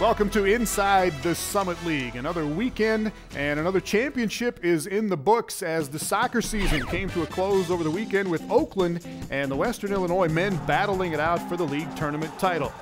Welcome to Inside the Summit League. Another weekend and another championship is in the books as the soccer season came to a close over the weekend with Oakland and the Western Illinois men battling it out for the league tournament title.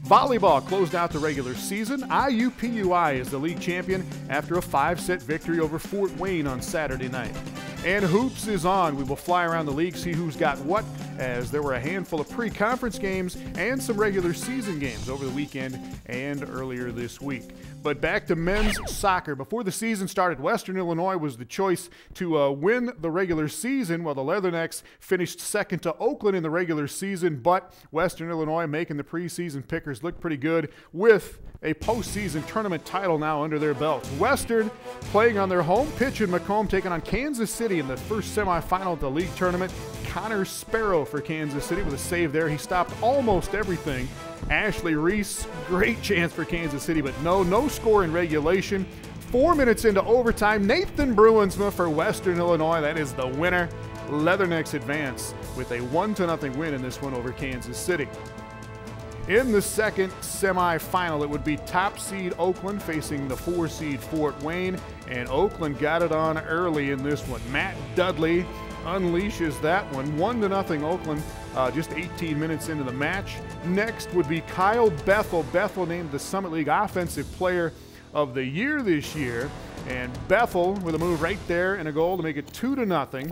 Volleyball closed out the regular season. IUPUI is the league champion after a 5-set victory over Fort Wayne on Saturday night. And hoops is on. We will fly around the league, see who's got what, as there were a handful of pre-conference games and some regular season games over the weekend and earlier this week. But back to men's soccer. Before the season started, Western Illinois was the choice to win the regular season, while the Leathernecks finished second to Oakland in the regular season. But Western Illinois making the preseason pickers look pretty good with a postseason tournament title now under their belts. Western playing on their home pitch in Macomb, taking on Kansas City in the first semifinal of the league tournament. Connor Sparrow for Kansas City with a save there. He stopped almost everything. Ashley Reese, great chance for Kansas City, but no score in regulation. 4 minutes into overtime, Nathan Bruinsma for Western Illinois. That is the winner. Leathernecks advance with a 1-0 win in this one over Kansas City. In the second semifinal, it would be top seed Oakland facing the 4 seed Fort Wayne, and Oakland got it on early in this one. Matt Dudley unleashes that one, 1-0 Oakland, just 18 minutes into the match. Next would be Kyle Bethel. Bethel named the Summit League Offensive Player of the Year this year, and Bethel with a move right there and a goal to make it 2-0.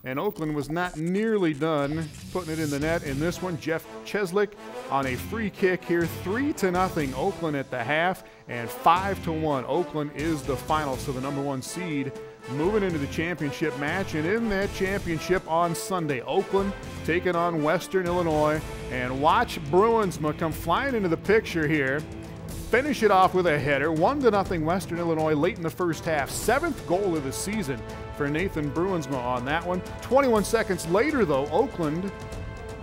And Oakland was not nearly done putting it in the net in this one. Jeff Cheslick on a free kick here, 3-0 Oakland at the half, and 5-1. Oakland is the final, so the number 1 seed moving into the championship match. And in that championship on Sunday, Oakland taking on Western Illinois. And watch Bruinsma come flying into the picture here. Finish it off with a header, 1-0 Western Illinois late in the first half. 7th goal of the season for Nathan Bruinsma on that one. 21 seconds later, though, Oakland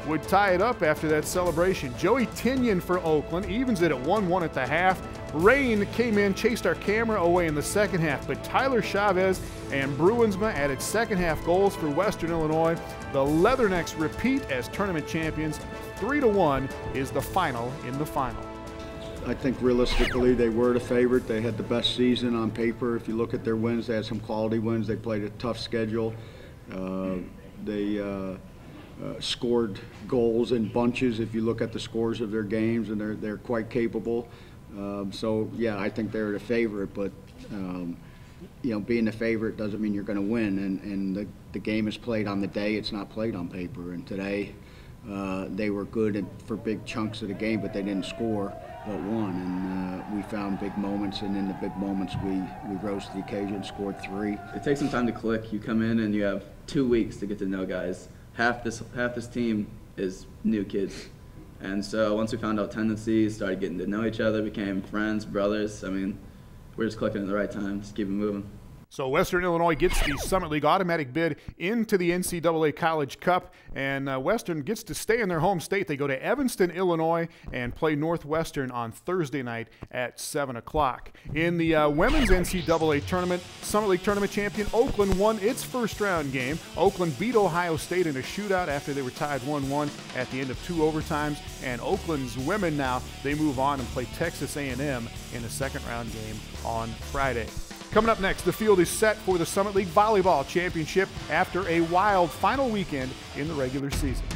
would tie it up after that celebration. Joey Tinian for Oakland evens it at 1-1 at the half. Rain came in, chased our camera away in the second half, but Tyler Chavez and Bruinsma added second half goals for Western Illinois. The Leathernecks repeat as tournament champions. 3-1 is the final in the final. I think realistically they were the favorite. They had the best season on paper. If you look at their wins, they had some quality wins. They played a tough schedule. They scored goals in bunches if you look at the scores of their games, and they're quite capable. So yeah, I think they're the favorite, but you know, being the favorite doesn't mean you're going to win, and the game is played on the day. It's not played on paper, and today they were good for big chunks of the game, but they didn't score but won, and we found big moments, and in the big moments we rose to the occasion, scored 3. It takes some time to click. You come in and you have 2 weeks to get to know guys. Half this team is new kids, and so once we found out tendencies, started getting to know each other, became friends, brothers. I mean, we're just clicking at the right time. Just keep it moving. So Western Illinois gets the Summit League automatic bid into the NCAA College Cup, and Western gets to stay in their home state. They go to Evanston, Illinois, and play Northwestern on Thursday night at 7 o'clock. In the women's NCAA tournament, Summit League tournament champion Oakland won its first round game. Oakland beat Ohio State in a shootout after they were tied 1-1 at the end of 2 overtimes, and Oakland's women now, they move on and play Texas A&M in a second round game on Friday. Coming up next, the field is set for the Summit League Volleyball Championship after a wild final weekend in the regular season.